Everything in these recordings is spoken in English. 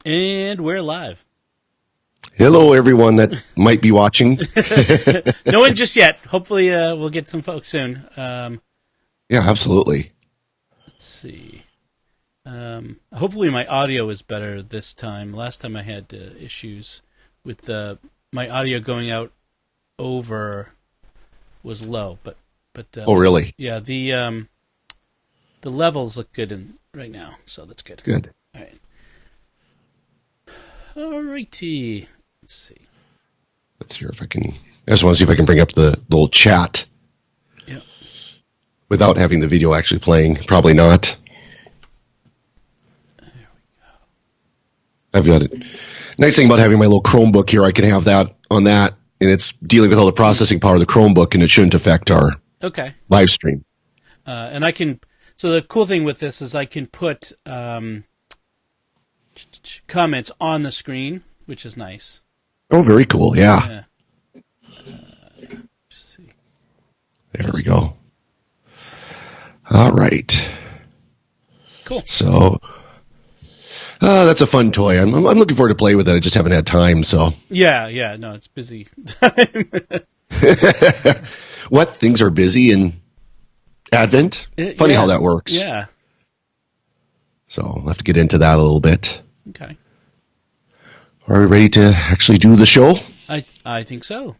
And we're live. Hello, everyone that might be watching. No one just yet. Hopefully, we'll get some folks soon. Yeah, absolutely. Let's see. Hopefully, my audio is better this time. Last time I had issues with my audio going out over was low, but Oh, really? Yeah, the levels look good right now, so that's good. Good. All right. Alrighty. Let's see. Let's hear if I can. I just want to see if I can bring up the little chat. Yeah. Without having the video actually playing. Probably not. There we go. I've got it. Nice thing about having my little Chromebook here, I can have that on that, and it's dealing with all the processing power of the Chromebook, and it shouldn't affect our live stream. And I can. So the cool thing with this is I can put comments on the screen, which is nice. Oh, very cool. Yeah. Just see. There we go. All right. Cool. So, that's a fun toy. I'm looking forward to play with it. I just haven't had time. So. Yeah. No, it's busy. What? Things are busy in Advent? Funny how that works. Yeah. So I'll have to get into that a little bit. Okay. Are we ready to actually do the show? I think so.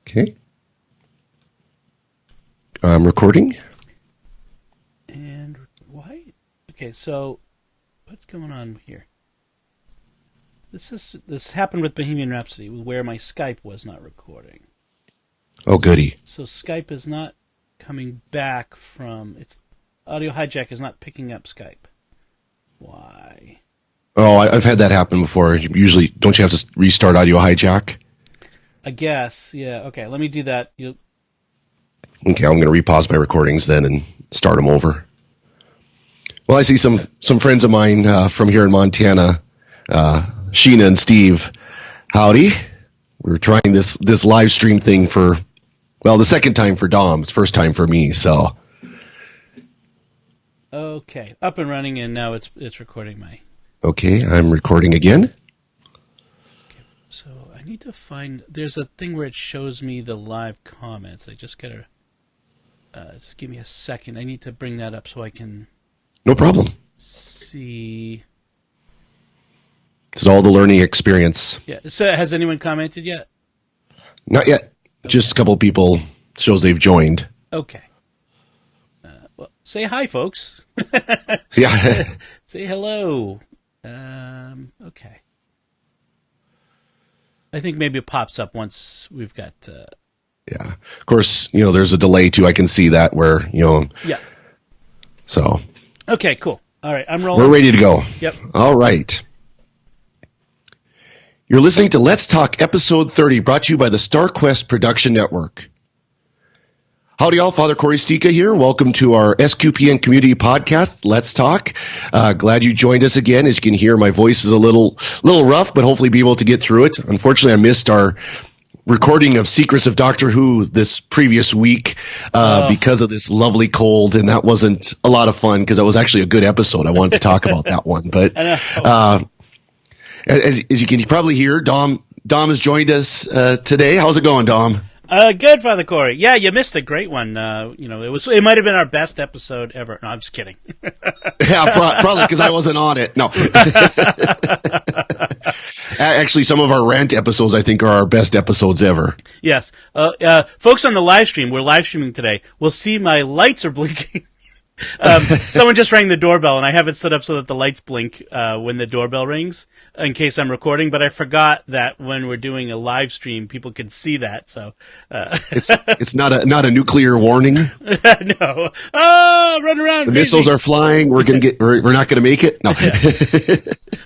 Okay. I'm recording. And why? Okay, so what's going on here? This happened with Bohemian Rhapsody, where my Skype was not recording. Oh, goody. So Skype is not coming back from its Audio Hijack is not picking up Skype. Why? Oh, I've had that happen before. Usually, don't you have to restart Audio Hijack? I guess, yeah. Okay, let me do that. Okay, I'm going to repause my recordings then and start them over. Well, I see some friends of mine from here in Montana, Sheena and Steve. Howdy. We're trying this live stream thing for, well, the second time for Dom. It's first time for me, so. Okay, up and running, and now it's recording my... Okay, I'm recording again. Okay, so I need to find... There's a thing where it shows me the live comments. I just gotta... just give me a second. I need to bring that up so I can... No problem. See... It's all the learning experience. Yeah, so has anyone commented yet? Not yet. Okay. Just a couple of people shows they've joined. Okay. Well, say hi, folks. Yeah. Say hello. Okay. I think maybe it pops up once we've got... Yeah. Of course, there's a delay, too. I can see that where, Yeah. So. Okay, cool. All right, I'm rolling. We're ready to go. Yep. All right. You're listening to Let's Talk Episode 30, brought to you by the StarQuest Production Network. Howdy all, Father Corey Stika here. Welcome to our SQPN Community Podcast, Let's Talk. Glad you joined us again. As you can hear, my voice is a little rough, but hopefully be able to get through it. Unfortunately, I missed our recording of Secrets of Doctor Who this previous week because of this lovely cold, and that wasn't a lot of fun because that was actually a good episode. I wanted to talk about that one. But as you can probably hear, Dom has joined us today. How's it going, Dom? Good, Father Corey. Yeah, you missed a great one. It might have been our best episode ever. No, I'm just kidding. Yeah, probably because I wasn't on it. No. Actually, some of our rant episodes, I think, are our best episodes ever. Yes. Folks on the live stream, we're live streaming today, will see my lights are blinking. Someone just rang the doorbell, and I have it set up so that the lights blink when the doorbell rings in case I'm recording, but I forgot that when we're doing a live stream, people can see that. So it's not a nuclear warning. No. Oh, run around! The crazy. missiles are flying. We're not gonna make it. No.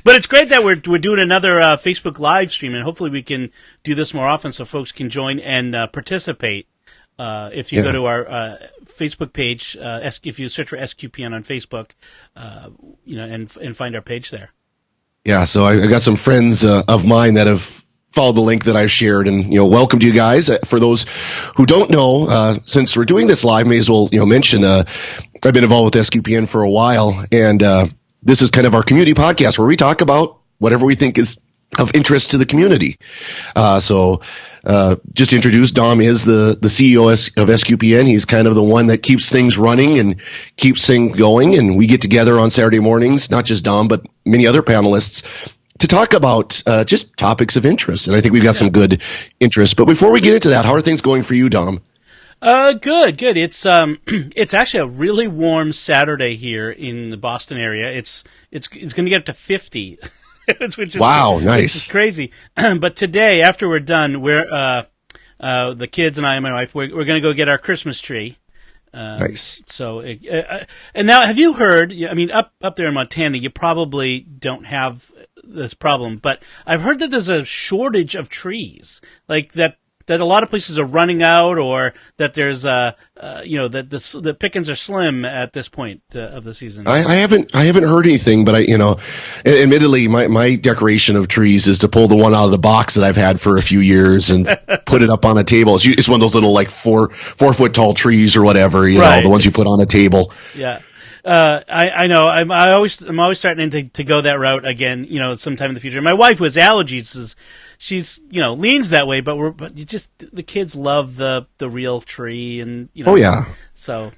But it's great that we're doing another Facebook live stream, and hopefully we can do this more often so folks can join and participate. If you go to our Facebook page, if you search for SQPN on Facebook, and find our page there. Yeah, so I got some friends of mine that have followed the link that I've shared, and welcome to you guys. For those who don't know, since we're doing this live, may as well mention I've been involved with SQPN for a while, and this is kind of our community podcast where we talk about whatever we think is of interest to the community. Just to introduce, Dom is the CEO of SQPN. He's kind of the one that keeps things running and keeps things going. And we get together on Saturday mornings, not just Dom, but many other panelists, to talk about just topics of interest. And I think we've got some good interest. But before we get into that, how are things going for you, Dom? Good. It's it's actually a really warm Saturday here in the Boston area. It's going to get up to 50. Which is wow, nice. Which is crazy. But today, after we're done, we're the kids and I and my wife, we're going to go get our Christmas tree. Nice. So, and now, have you heard? I mean, up there in Montana, you probably don't have this problem, but I've heard that there's a shortage of trees, like that a lot of places are running out, or that there's that the pickings are slim at this point of the season. I haven't heard anything, but admittedly, my decoration of trees is to pull the one out of the box that I've had for a few years and put it up on a table. It's one of those little like 4 foot tall trees or whatever, know, the ones you put on a table. Yeah. I know. I'm always starting to go that route again. Sometime in the future. My wife, who has allergies, she's leans that way. But the kids love the real tree, and Oh yeah. So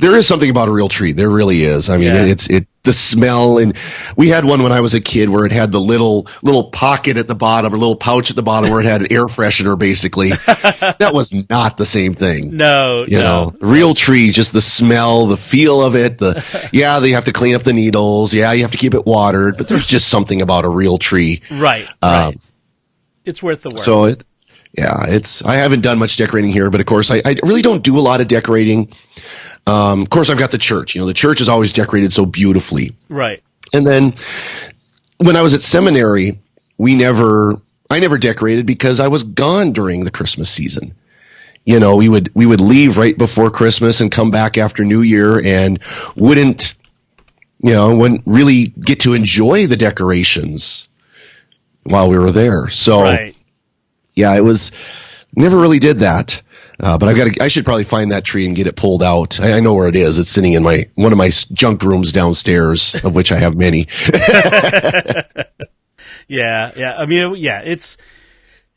there is something about a real tree. There really is. I mean, it's the smell, and we had one when I was a kid where it had the little pocket at the bottom, or little pouch at the bottom where it had an air freshener. Basically, that was not the same thing. No, the real tree, just the smell, the feel of it. They have to clean up the needles. Yeah, you have to keep it watered, but there's just something about a real tree. Right. It's worth the work. So I haven't done much decorating here, but of course I really don't do a lot of decorating. Of course, I've got the church. The church is always decorated so beautifully. Right. And then when I was at seminary, I never decorated because I was gone during the Christmas season. We would leave right before Christmas and come back after New Year, and wouldn't really get to enjoy the decorations while we were there. So, right. Yeah, it was never really did that. But I should probably find that tree and get it pulled out. I know where it is. It's sitting in one of my junk rooms downstairs, of which I have many. Yeah. I mean,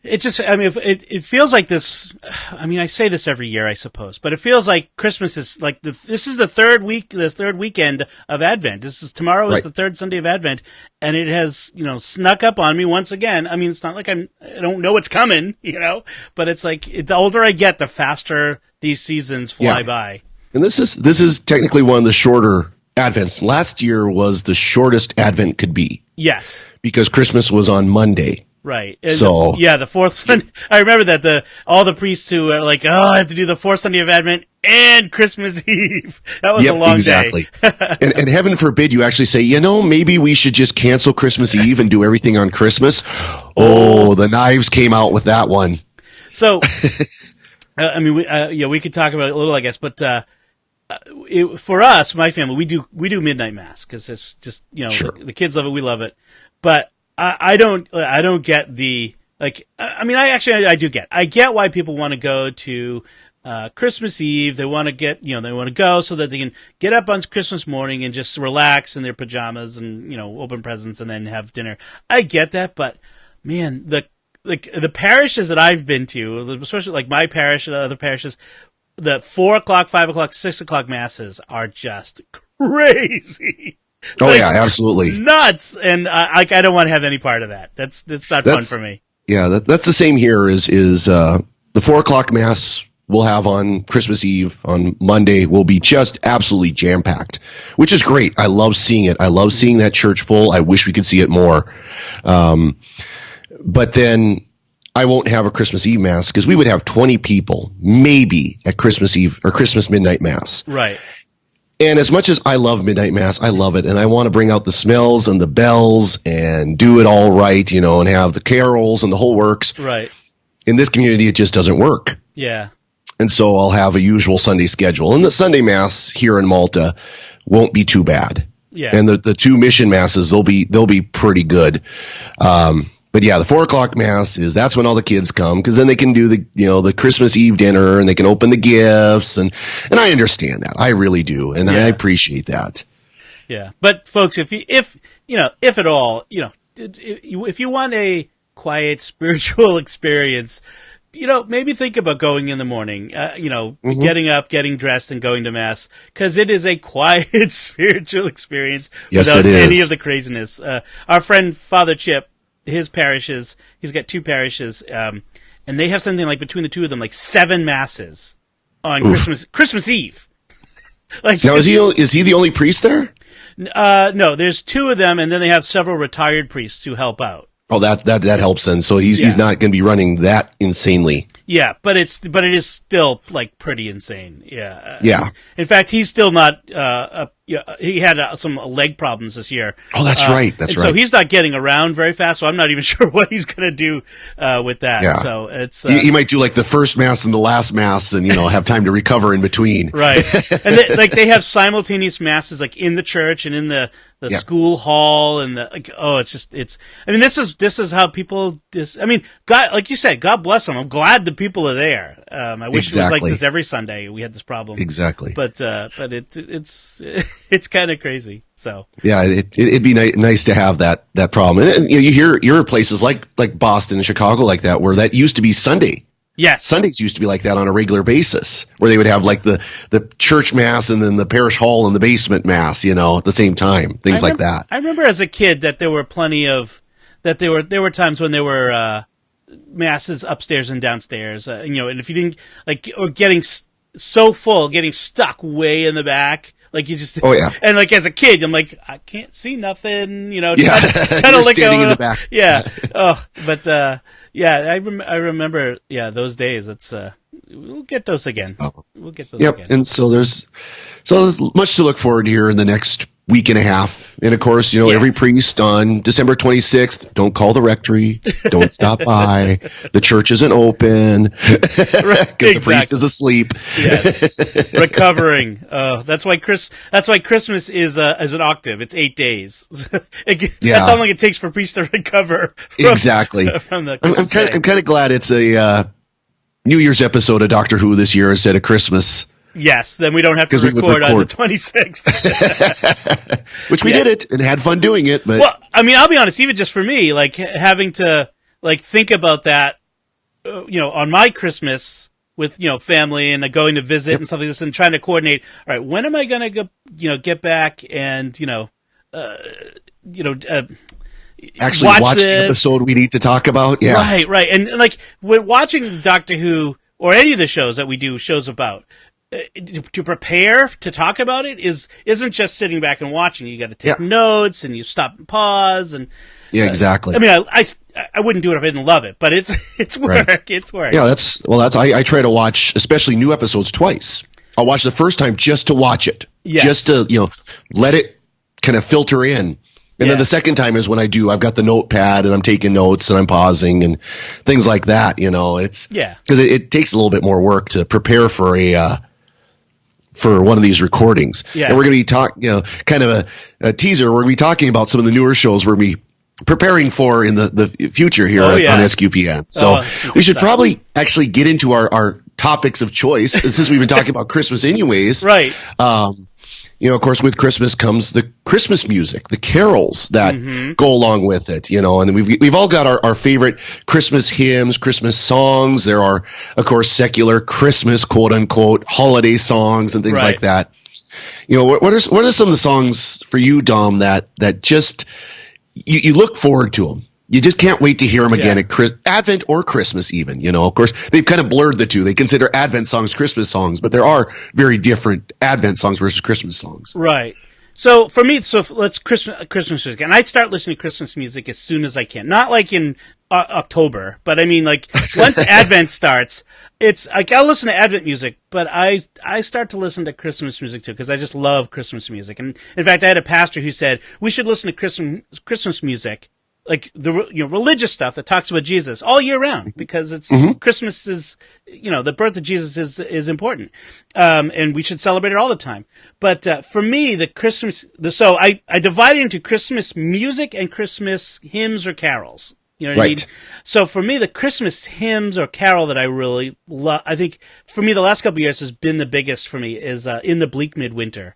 it's just, I mean, it feels like this. I mean, I say this every year, I suppose, but it feels like Christmas is like this is the third weekend of Advent. Tomorrow is the third Sunday of Advent, and it has, snuck up on me once again. I mean, it's not like I don't know what's coming, but it's like the older I get, the faster these seasons fly by. And this is technically one of the shorter Advents. Last year was the shortest Advent could be. Yes. Because Christmas was on Monday. Right. And the fourth Sunday. I remember that all the priests who are like, I have to do the fourth Sunday of Advent and Christmas Eve. That was a long exactly. day. and heaven forbid you actually say, maybe we should just cancel Christmas Eve and do everything on Christmas. Oh, the knives came out with that one. So, I mean, we could talk about it a little, I guess, but for us, my family, we do midnight mass because it's just sure. the kids love it, we love it, but I don't get the I get why people want to go to Christmas Eve. They want to go so that they can get up on Christmas morning and just relax in their pajamas and open presents and then have dinner. I get that, but man, the parishes that I've been to, especially like my parish and other parishes, the 4 o'clock, 5 o'clock, 6 o'clock masses are just crazy. Oh yeah, absolutely nuts, and I don't want to have any part of that. That's not fun for me. Yeah, that's the same here. Is the 4 o'clock mass we'll have on Christmas Eve on Monday will be just absolutely jam packed, which is great. I love seeing it. I love seeing that church full. I wish we could see it more. But then I won't have a Christmas Eve mass because we would have 20 people maybe at Christmas Eve or Christmas midnight mass. Right. And as much as I love midnight mass, I love it. And I want to bring out the smells and the bells and do it all right, and have the carols and the whole works. Right. In this community, it just doesn't work. Yeah. And so I'll have a usual Sunday schedule. And the Sunday mass here in Malta won't be too bad. Yeah. And the two mission masses, they'll be pretty good. But yeah, the 4 o'clock mass that's when all the kids come, because then they can do the Christmas Eve dinner and they can open the gifts, and I understand that. I really do, and I appreciate that. Yeah, but folks, if at all, if you want a quiet spiritual experience, maybe think about going in the morning, getting up, getting dressed, and going to Mass, because it is a quiet spiritual experience without any of the craziness. Our friend Father Chip, his parishes, he's got 2 parishes, and they have something like between the 2 of them, like 7 Masses on Christmas Eve. Like, now, is he the only priest there? No, there's 2 of them, and then they have several retired priests who help out. Oh, that helps then. So he's not going to be running that insanely. Yeah, but it is still like pretty insane. Yeah. Yeah. In fact, he's still not. He had some leg problems this year. Oh, that's right. That's right. So he's not getting around very fast. So I'm not even sure what he's going to do with that. Yeah. So it's he might do like the first Mass and the last Mass, and have time to recover in between. Right. And they have simultaneous Masses like in the church and in the school hall and this is how people God, like you said, God bless them. I'm glad the people are there. I wish it was like this every Sunday. We had this problem. Exactly. But it's kind of crazy. So yeah, it'd be nice to have that problem. And you hear places like Boston and Chicago like that, where that used to be Sunday. Yes. Sundays used to be like that on a regular basis, where they would have like the church Mass and then the parish hall and the basement Mass, at the same time, things like that. I remember as a kid that there were there were times when there were Masses upstairs and downstairs, and if you didn't or getting so full, getting stuck way in the back. Like you just, and like as a kid, I'm like, I can't see nothing, trying to look standing in the back. Yeah. But I remember, those days. It's we'll get those again. We'll get those again. Yep. And so there's much to look forward to here in the next week and a half. And of course, every priest on December 26th, don't call the rectory, don't stop by. The church isn't open because the priest is asleep. Yes. Recovering. That's why Christmas is an octave. It's 8 days. That's how long it takes for priests to recover. Exactly. From the I'm kind of glad it's a New Year's episode of Doctor Who this year instead of Christmas. Yes, then we don't have to record on the 26th. Which we did it and had fun doing it. But well, I'll be honest, even just for me, like having to think about that, on my Christmas with, family and going to visit and stuff like this and trying to coordinate, all right, when am I going to go, get back and, actually watch the episode we need to talk about? Yeah. Right. And like when watching Doctor Who or any of the shows that we do shows about, to prepare to talk about it isn't just sitting back and watching. You got to take notes and you stop and pause and exactly. I wouldn't do it if I didn't love it, but it's work. Right. It's work. Yeah, I try to watch especially new episodes twice. I'll watch the first time just to watch it, just to let it kind of filter in. And then the second time is when I've got the notepad and I'm taking notes and I'm pausing and things like that. It's because it takes a little bit more work to prepare for for one of these recordings. Yeah. And we're going to be talking, kind of a teaser. We're going to be talking about some of the newer shows we're going to be preparing for in the future here on SQPN. So we should probably actually get into our topics of choice since we've been talking about Christmas anyways. Right. Of course, with Christmas comes the Christmas music, the carols that go along with it, and we've all got our favorite Christmas hymns, Christmas songs. There are, of course, secular Christmas, quote unquote, holiday songs and things like that. What are some of the songs for you, Dom, that just, you look forward to them? You just can't wait to hear them again at Advent or Christmas even, Of course, they've kind of blurred the two. They consider Advent songs Christmas songs, but there are very different Advent songs versus Christmas songs. Right. So for me, let's Christmas music. And I start listening to Christmas music as soon as I can. Not like in October, but once Advent starts, it's like I'll listen to Advent music, but I start to listen to Christmas music too because I just love Christmas music. And in fact, I had a pastor who said we should listen to Christmas music, like the religious stuff that talks about Jesus all year round because it's Christmas is the birth of Jesus is important, and we should celebrate it all the time. But for me, so I divide it into Christmas music and Christmas hymns or carols. You know what I mean? So for me, the Christmas hymns or carol that I really love, I think for me the last couple of years has been the biggest for me is In the Bleak Midwinter.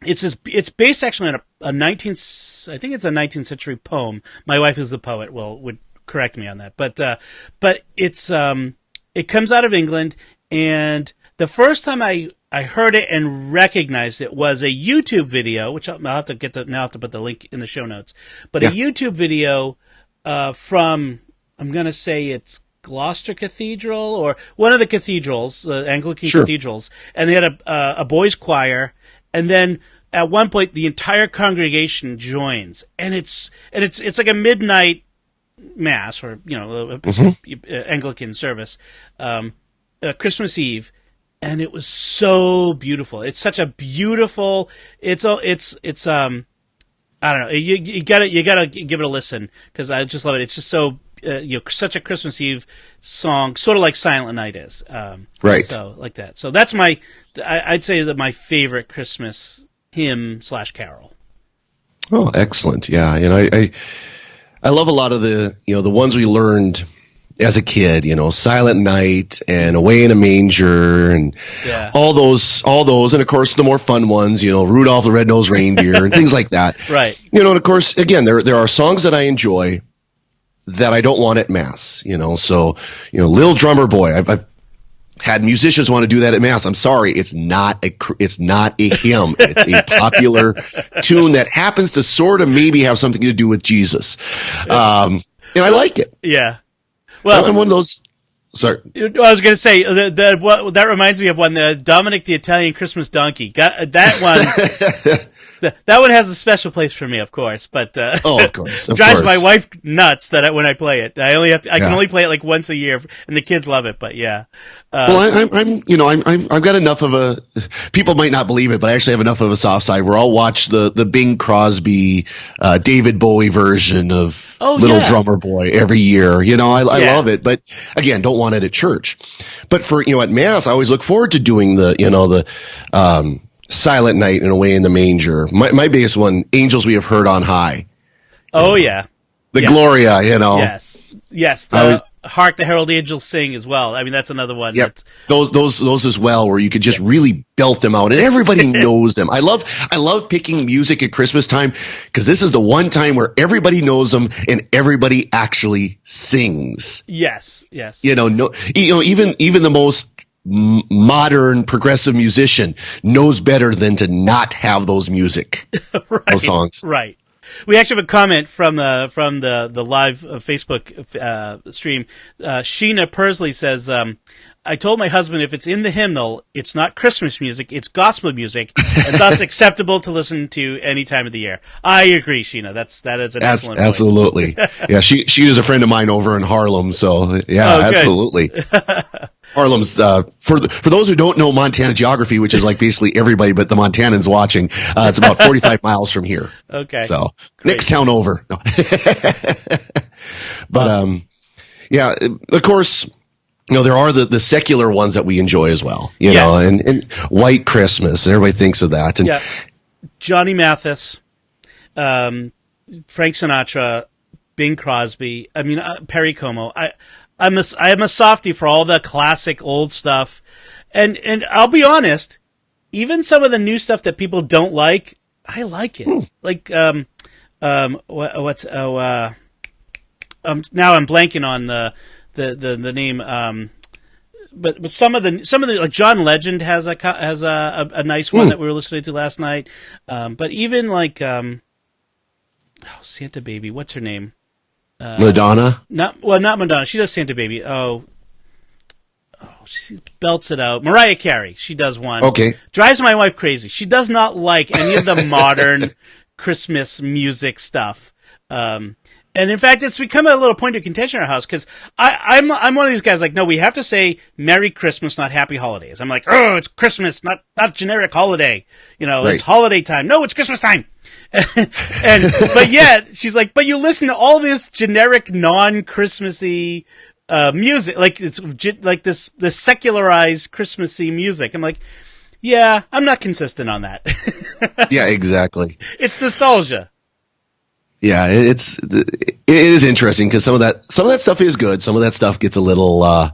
it's based actually on a 19th, I think it's a 19th century poem. My wife, who's the poet, would correct me on that. But it's it comes out of England, and the first time I heard it and recognized it was a YouTube video, which I'll have to put the link in the show notes. But a YouTube video from, I'm going to say it's Gloucester Cathedral or one of the cathedrals, Anglican cathedrals, and they had a boys' choir, and then at one point the entire congregation joins, and it's like a midnight mass, or Anglican service, Christmas Eve, and it was so beautiful. It's such a beautiful. It's I don't know. You gotta give it a listen, because I just love it. It's just so such a Christmas Eve song, sort of like Silent Night is. Right. So like that. So that's I'd say that my favorite Christmas hymn / carol. Oh, excellent. Yeah, I love a lot of the the ones we learned as a kid, Silent Night and Away in a Manger and all those, and of course the more fun ones, Rudolph the Red-Nosed Reindeer and things like that. Right. And of course, again, there are songs that I enjoy that I don't want at Mass, so, Little Drummer Boy, I've had musicians want to do that at Mass. I'm sorry, it's not a hymn. It's a popular tune that happens to sort of maybe have something to do with Jesus. And I like it. Yeah. Well, I'm one of those. Sorry, I was going to say that reminds me of when Dominic the Italian Christmas Donkey got that one. That one has a special place for me, of course. But of course, drives my wife nuts that when I play it, I can only play it like once a year, and the kids love it. But yeah. Well, I've got enough of a. People might not believe it, but I actually have enough of a soft side where I'll watch the Bing Crosby, David Bowie version of Little Drummer Boy every year. I love it, but again, don't want it at church. But for at Mass, I always look forward to doing the Silent Night and Away in the Manger. My biggest one, Angels We Have Heard on High. Oh yeah, the Gloria. Yes. Hark the Herald Angels Sing as well. I mean, that's another one. Yep. Those as well, where you could just really belt them out, and everybody knows them. I love picking music at Christmas time, because this is the one time where everybody knows them and everybody actually sings. Yes. Even the most modern progressive musician knows better than to not have those those songs. Right. We actually have a comment from the live Facebook stream. Sheena Persley says, I told my husband if it's in the hymnal, it's not Christmas music, it's gospel music, and thus acceptable to listen to any time of the year. I agree, Sheena. That is an excellent point. Absolutely. Yeah, she is a friend of mine over in Harlem, so yeah, absolutely. Harlem's for those who don't know Montana geography, which is like basically everybody but the Montanans watching, it's about 45 miles from here. Okay. So next town over. No. But awesome. Yeah, of course, there are the secular ones that we enjoy as well. You know, and White Christmas, and everybody thinks of that. And Johnny Mathis, Frank Sinatra, Bing Crosby. I mean, Perry Como. I am a softie for all the classic old stuff, and I'll be honest, even some of the new stuff that people don't like, I like it. Like now I'm blanking on the name. But some of the like John Legend has a nice one that we were listening to last night. But even like Santa Baby, what's her name? Madonna? Not Madonna. She does Santa Baby. She belts it out. Mariah Carey. She does one. Okay. Drives my wife crazy. She does not like any of the modern Christmas music stuff. And in fact, it's become a little point of contention in our house, because I'm one of these guys like, no, we have to say Merry Christmas, not Happy Holidays. I'm like, oh, it's Christmas, not generic holiday. Right. It's holiday time. No, it's Christmas time. But yet she's like, but you listen to all this generic non-Christmassy music, like it's like this secularized Christmassy music. I'm like, yeah, I'm not consistent on that. Yeah, exactly. It's nostalgia. Yeah, it is interesting, because some of that stuff is good. Some of that stuff gets a little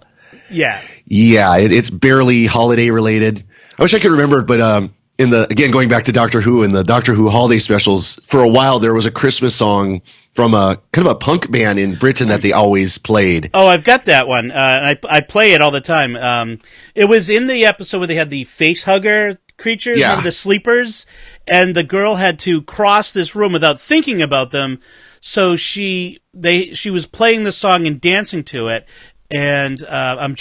it's barely holiday related. I wish I could remember it, but again, going back to Doctor Who and the Doctor Who holiday specials, for a while there was a Christmas song from a kind of a punk band in Britain that they always played. Oh, I've got that one. I play it all the time. It was in the episode where they had the face hugger creatures, the sleepers, and the girl had to cross this room without thinking about them. So she was playing the song and dancing to it. And I'm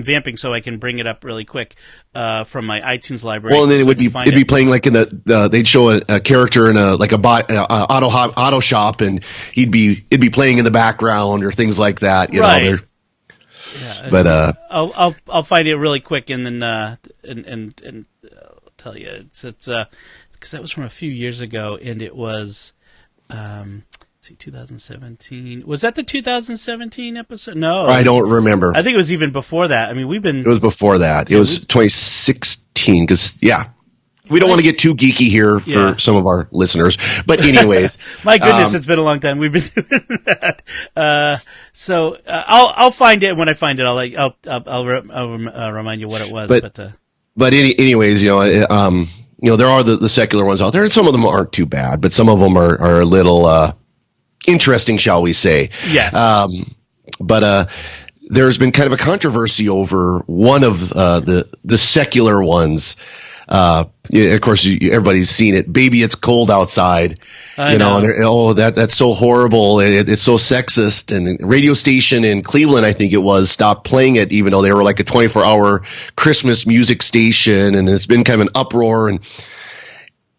vamping so I can bring it up really quick from my iTunes library. Well, and then it'd be playing like in they'd show a character in auto shop, and it'd be playing in the background or things like that. You know, yeah, but I'll find it really quick and then and I'll tell you it's because that was from a few years ago and it was. 2017. Was that the 2017 episode? No. I don't remember. I think it was even before that. I mean, It was before that. It was 2016, because, we don't want to get too geeky here for some of our listeners. But anyways. My goodness, it's been a long time we've been doing that. So I'll find it. When I find it, I'll remind you what it was. But anyways, there are the secular ones out there, and some of them aren't too bad, but some of them are a little interesting, shall we say. Yes. But there's been kind of a controversy over one of the secular ones. Of course, everybody's seen it. Baby, It's Cold Outside. I know. And that's so horrible. It's so sexist. And radio station in Cleveland, I think it was, stopped playing it, even though they were like a 24-hour Christmas music station. And it's been kind of an uproar. And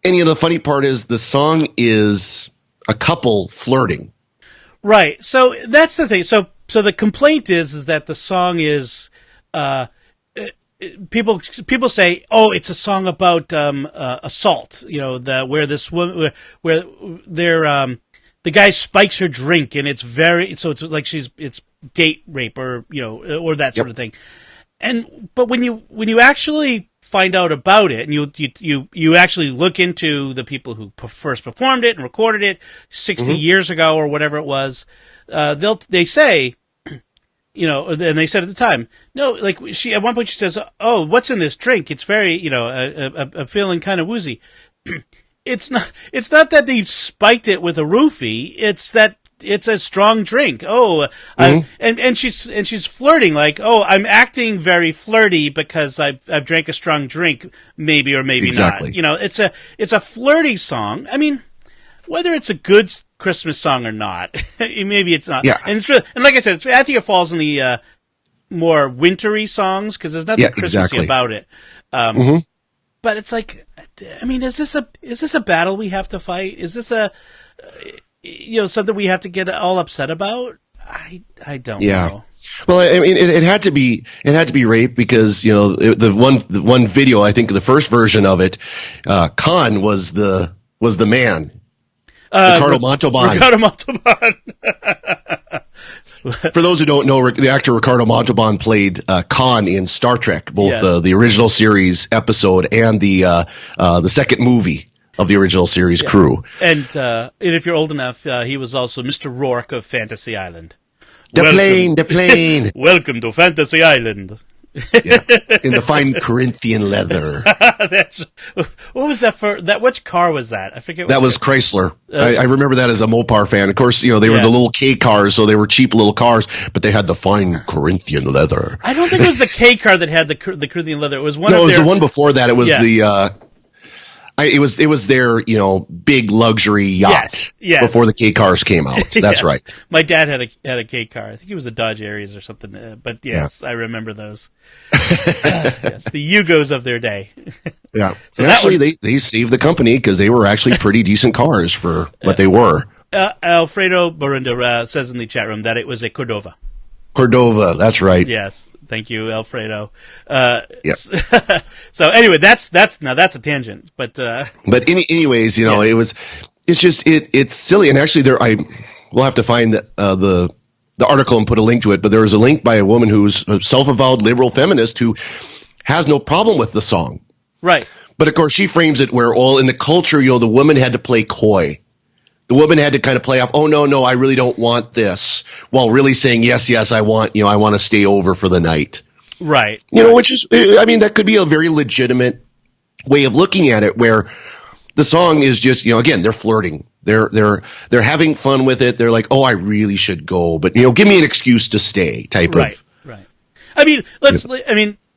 the funny part is the song is a couple flirting. Right. So that's the thing. So the complaint is that the song is, people say, oh, it's a song about assault. Where this woman, where the guy spikes her drink, and it's like it's date rape or that sort of thing. But when you actually find out about it, and you actually look into the people who first performed it and recorded it 60 years ago or whatever it was, they say, and they said at the time, no, like at one point she says, oh, what's in this drink? It's very, I'm feeling kind of woozy. It's not that they spiked it with a roofie. It's that it's a strong drink. Oh, and she's flirting, like, oh, I'm acting very flirty because I've drank a strong drink, maybe or maybe not. It's a flirty song. I mean, whether it's a good Christmas song or not, maybe it's not. Yeah. And it's really, and like I said, I think it falls in the more wintry songs because there's nothing Christmassy about it. But it's like, I mean, is this a battle we have to fight? Is this something we have to get all upset about? I don't know. Well, I mean, it had to be rape because the one video, I think the first version of it, Khan was the man, Ricardo Montalban. Ricardo Montalban. For those who don't know, the actor Ricardo Montalban played Khan in Star Trek, both the original series episode and the second movie of the original series crew. And if you're old enough, he was also Mr. Rourke of Fantasy Island. The plane. Welcome to Fantasy Island. In the fine Corinthian leather. What was that for? Which car was that? I forget. That was Chrysler. I remember that as a Mopar fan. Of course, they were the little K cars, so they were cheap little cars, but they had the fine Corinthian leather. I don't think it was the K car that had the Corinthian leather. It was one. No, it was the one before that. It was it was their big luxury yacht before the K cars came out. That's right. My dad had a K car. I think it was a Dodge Aries or something. But yes, I remember those. Yes, the Yugos of their day. Yeah. So actually, they saved the company because they were actually pretty decent cars for what they were. Alfredo Barunda says in the chat room that it was a Cordova. Cordova, that's right. Yes, thank you, Alfredo. So anyway, that's a tangent, but anyways, it's silly, and actually we'll have to find the article and put a link to it. But there was a link by a woman who's a self-avowed liberal feminist who has no problem with the song, right? But of course, she frames it where all in the culture, the woman had to play coy. The woman had to kind of play off, oh, no, I really don't want this, while really saying, yes, I want to stay over for the night. Right. Which is, I mean, that could be a very legitimate way of looking at it where the song is just, again, they're flirting. They're having fun with it. They're like, oh, I really should go, but give me an excuse to stay type of. Right. I mean,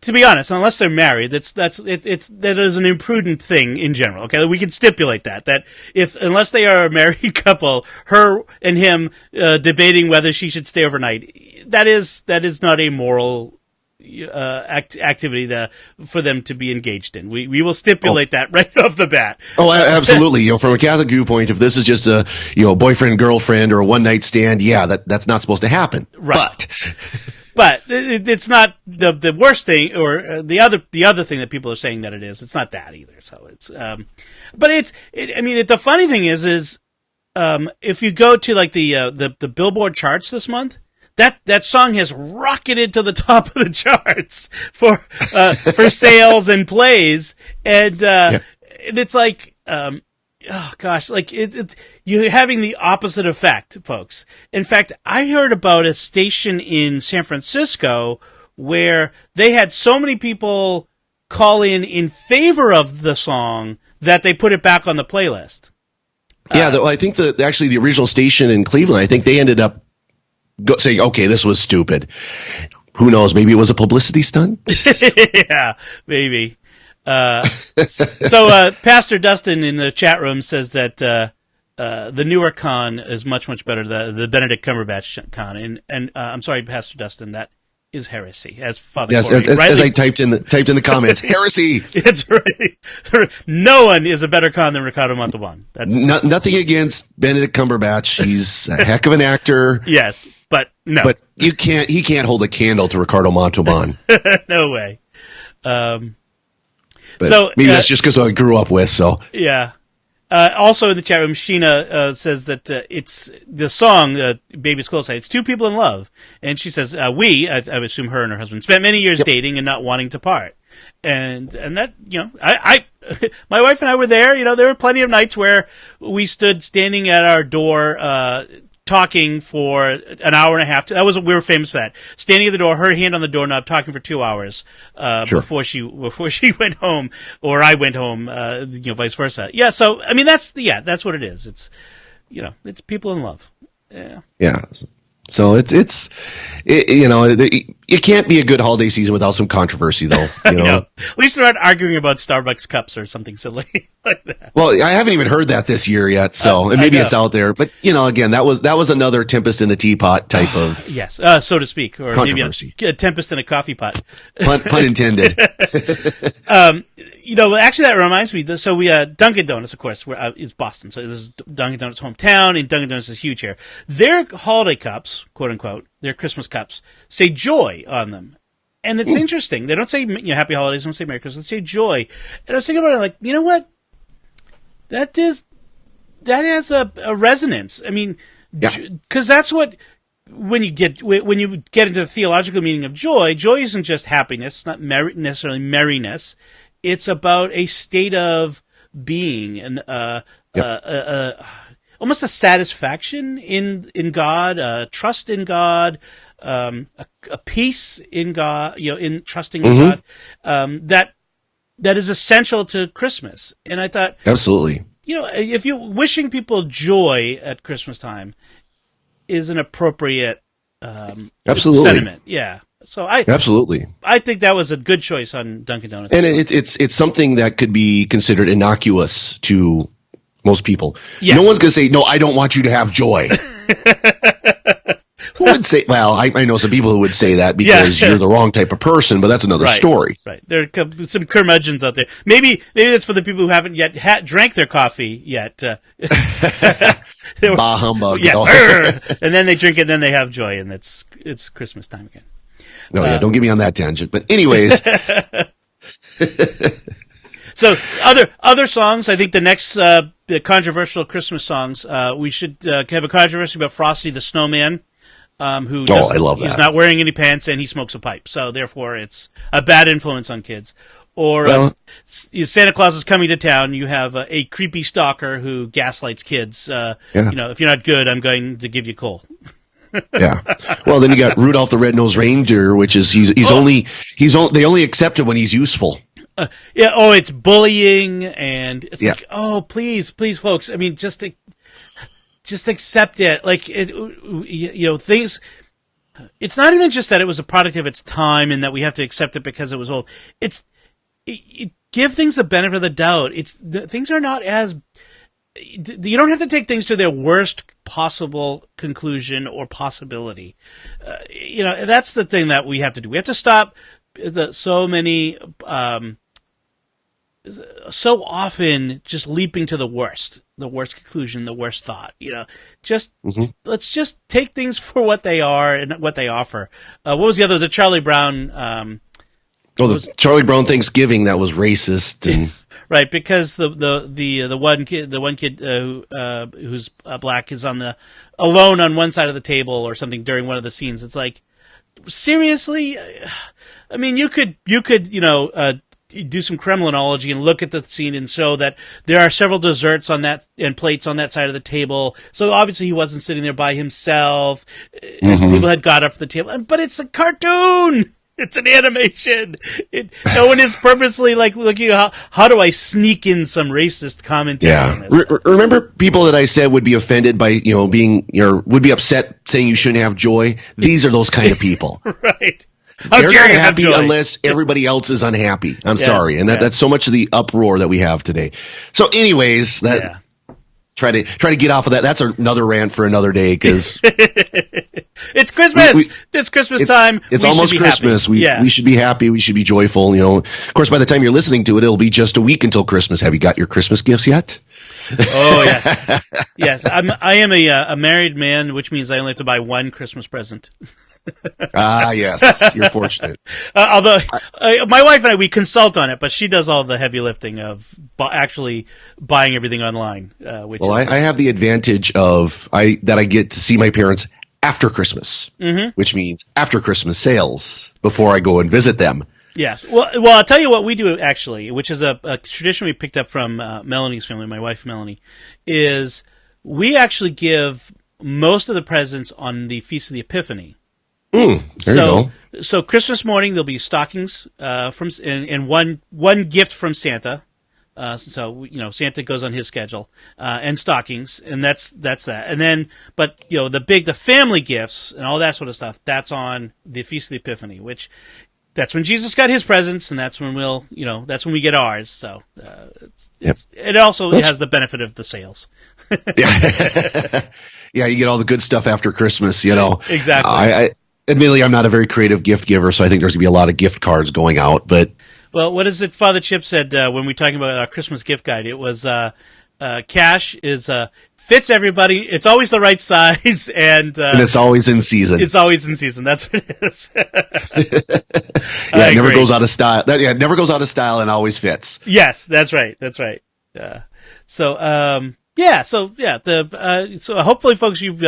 to be honest, unless they're married, that is an imprudent thing in general. Okay, we can stipulate that unless they are a married couple, her and him debating whether she should stay overnight, that is not a moral activity for them to be engaged in. We will stipulate that right off the bat. Oh, absolutely. From a Catholic viewpoint, if this is just a boyfriend girlfriend or a one night stand, that's not supposed to happen. Right. But it's not the worst thing, or the other thing that people are saying that it is. It's not that either. So it's, the funny thing is, if you go to like the Billboard charts this month, that song has rocketed to the top of the charts for sales and plays, and it's like, oh gosh, like you're having the opposite effect, folks. In fact, I heard about a station in San Francisco where they had so many people call in favor of the song that they put it back on the playlist. I think actually the original station in Cleveland, I think they ended up saying, okay, this was stupid. Who knows? Maybe it was a publicity stunt? Yeah, maybe. So Pastor Dustin in the chat room says that the newer con is much, much better, the Benedict Cumberbatch con. And I'm sorry, Pastor Dustin, that is heresy, as Father Corey as I typed in the comments, heresy. That's right. No one is a better con than Ricardo Montalban. That's nothing against Benedict Cumberbatch. He's a heck of an actor. Yes, but no. But he can't hold a candle to Ricardo Montalban. No way. So maybe that's just because I grew up with. So yeah. Also in the chat room, Sheena says that it's the song "Baby's Close." It's two people in love, and she says I would assume her and her husband spent many years dating and not wanting to part, and that I my wife and I were there. There were plenty of nights where we stood standing at our door. Talking for an hour and a half. We were famous for that. Standing at the door, her hand on the doorknob, talking for 2 hours before she went home, or I went home. Vice versa. Yeah. So that's what it is. It's it's people in love. Yeah. Yeah. So it can't be a good holiday season without some controversy, though. At least they're not arguing about Starbucks cups or something silly like that. Well, I haven't even heard that this year yet, so and maybe it's out there. But again, that was another tempest in the teapot type of yes, so to speak, or maybe a tempest in a coffee pot. Pun intended. Actually, that reminds me. So we Dunkin' Donuts, of course, is Boston. So this is Dunkin' Donuts' hometown, and Dunkin' Donuts is huge here. Their holiday cups, quote unquote, their Christmas cups, say joy on them. And it's interesting. They don't say Happy Holidays, don't say Merry Christmas, they say joy. And I was thinking about it, like, you know what? That has a resonance. I mean, because that's what when you get into the theological meaning of joy isn't just happiness, it's not necessarily merriness. It's about a state of being and almost a satisfaction in God, trust in God, a peace in God, in trusting in God, that is essential to Christmas. And I thought, absolutely, if you're wishing people joy at Christmas time is an appropriate absolutely sentiment. Yeah. So I think that was a good choice on Dunkin' Donuts. And it's something that could be considered innocuous to most people. Yes. No one's going to say, no, I don't want you to have joy. Who would say, well, I know some people who would say that because you're the wrong type of person, but that's another story. Right. There are some curmudgeons out there. Maybe that's for the people who haven't yet drank their coffee yet. Bah humbug. Yeah. And then they drink it, and then they have joy, and it's Christmas time again. No, don't get me on that tangent. But anyways. So other songs, I think the next the controversial Christmas songs, we should have a controversy about Frosty the Snowman, I love that. He's not wearing any pants and he smokes a pipe, so therefore it's a bad influence on kids. Or Santa Claus is coming to town. You have a creepy stalker who gaslights kids. If you're not good, I'm going to give you coal. Yeah. Well, then you got Rudolph the Red-Nosed Reindeer, which is they only accept it when he's useful. Yeah. Oh, it's bullying, and it's Yeah. like, oh, please, folks. I mean, just accept it. Like things. It's not even just that it was a product of its time and that we have to accept it because it was old. Give things the benefit of the doubt. Things are not as. You don't have to take things to their worst possible conclusion or possibility. That's the thing that we have to do. We have to stop so often just leaping to the worst conclusion, the worst thought. Let's just take things for what they are and what they offer. What was the other? The Charlie Brown. The Charlie Brown Thanksgiving that was racist and right, because the one kid who's black is alone on one side of the table or something during one of the scenes. It's like, seriously, I mean, you could do some Kremlinology and look at the scene and show that there are several desserts on that and plates on that side of the table. So obviously he wasn't sitting there by himself. Mm-hmm. People had got up from the table, but it's a cartoon. It's an animation. No one is purposely like looking at how do I sneak in some racist commentary on this. Remember people that I said would be offended by, would be upset saying you shouldn't have joy? These are those kind of people. Right. They're not happy unless everybody else is unhappy. I'm sorry. And that's so much of the uproar that we have today. So anyways, try to get off of that. That's another rant for another day because it's Christmas. It's Christmas time. It's almost Christmas. We should be happy. We should be joyful. Of course, by the time you're listening to it, it'll be just a week until Christmas. Have you got your Christmas gifts yet? Oh yes, yes. I am a married man, which means I only have to buy one Christmas present. Yes, you're fortunate. Although my wife and I, we consult on it, but she does all the heavy lifting of actually buying everything online. I have the advantage of I get to see my parents after Christmas, which means after Christmas sales before I go and visit them. Yes. Well, I'll tell you what we do actually, which is a tradition we picked up from Melanie's family, my wife Melanie, is we actually give most of the presents on the Feast of the Epiphany. There you go. So Christmas morning there'll be stockings and one gift from Santa. Santa goes on his schedule and stockings, and that's that. And then, but the family gifts and all that sort of stuff, that's on the Feast of the Epiphany, which that's when Jesus got his presents, and that's when that's when we get ours. So it also has the benefit of the sales. Yeah, you get all the good stuff after Christmas. Exactly. Admittedly, I'm not a very creative gift giver, so I think there's going to be a lot of gift cards going out. But what is it Father Chip said when we were talking about our Christmas gift guide? It was cash fits everybody. It's always the right size, and it's always in season. It's always in season. That's what it is. It never goes out of style. It never goes out of style and always fits. Yes, that's right. That's right. So hopefully, folks, you've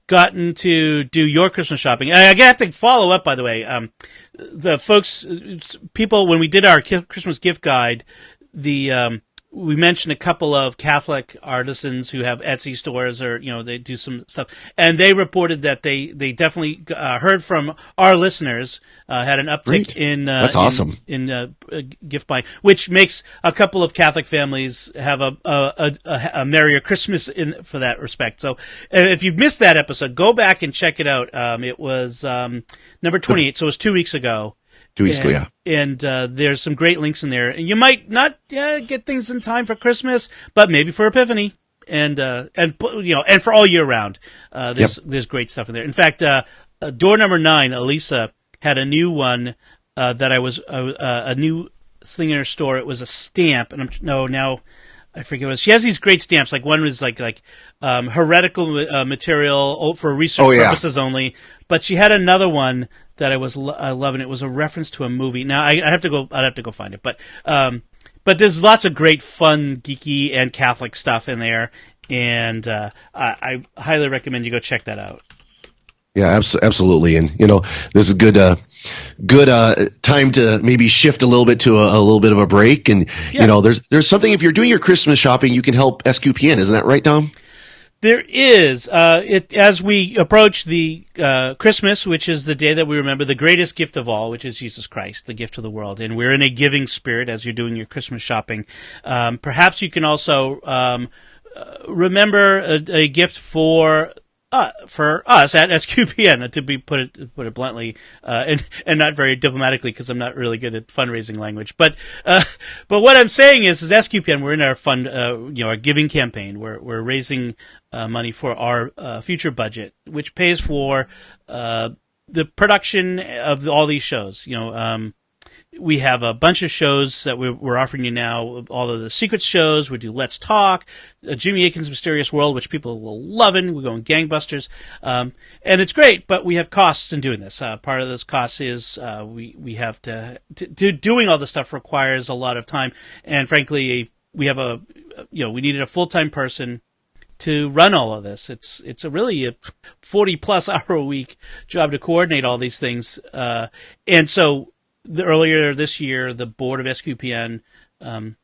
gotten to do your Christmas shopping. I have to follow up, by the way. People, when we did our Christmas gift guide, we mentioned a couple of Catholic artisans who have Etsy stores, or they do some stuff, and they reported that they definitely heard from our listeners, had an uptick in that's awesome in gift buying, which makes a couple of Catholic families have a merrier Christmas for that respect. So if you've missed that episode, go back and check it out. It was number 28, so it was 2 weeks ago. 2 weeks ago, yeah. And there's some great links in there. And you might not get things in time for Christmas, but maybe for Epiphany, and for all year round. There's great stuff in there. In fact, door number 9, Elisa had a new one that a new thing in her store. It was a stamp, and now I forget what it was. She has these great stamps. Like one was like heretical material for research purposes only. But she had another one that I was loving. It was a reference to a movie. Now I'd have to go find it. But there's lots of great fun, geeky, and Catholic stuff in there, and I highly recommend you go check that out. Yeah, absolutely. And this is good time to maybe shift a little bit to a little bit of a break. And there's something, if you're doing your Christmas shopping, you can help SQPN. Isn't that right, Tom? There is. As we approach the Christmas, which is the day that we remember the greatest gift of all, which is Jesus Christ, the gift of the world, and we're in a giving spirit as you're doing your Christmas shopping. Perhaps you can also remember a gift for us at SQPN, to put it bluntly, and not very diplomatically, because I'm not really good at fundraising language. But what I'm saying is SQPN, we're in our fund, our giving campaign. We're raising money for our future budget, which pays for the production of all these shows. We have a bunch of shows that we're offering you now. All of the secret shows. We do Let's Talk, Jimmy Akin's Mysterious World, which people will loving. We're going gangbusters, and it's great. But we have costs in doing this. Part of those costs is we have to doing all this stuff requires a lot of time, and frankly, we have we needed a full-time person to run all of this. It's a really 40+ hour a week job to coordinate all these things, and so. Earlier this year, the board of SQPN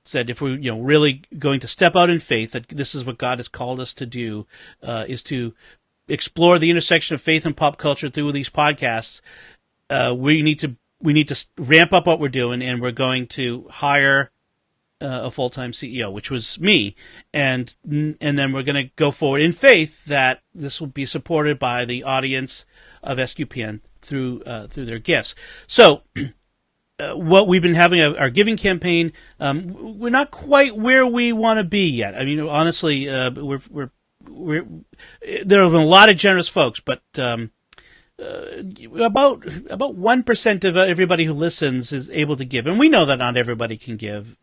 said if we're really going to step out in faith, that this is what God has called us to do, is to explore the intersection of faith and pop culture through these podcasts. We need to ramp up what we're doing, and we're going to hire a full-time CEO, which was me, and then we're going to go forward in faith that this will be supported by the audience of SQPN through their gifts. So. What we've been having our giving campaign, we're not quite where we want to be yet. I mean, honestly, we're there have been a lot of generous folks, but about 1% of everybody who listens is able to give, and we know that not everybody can give,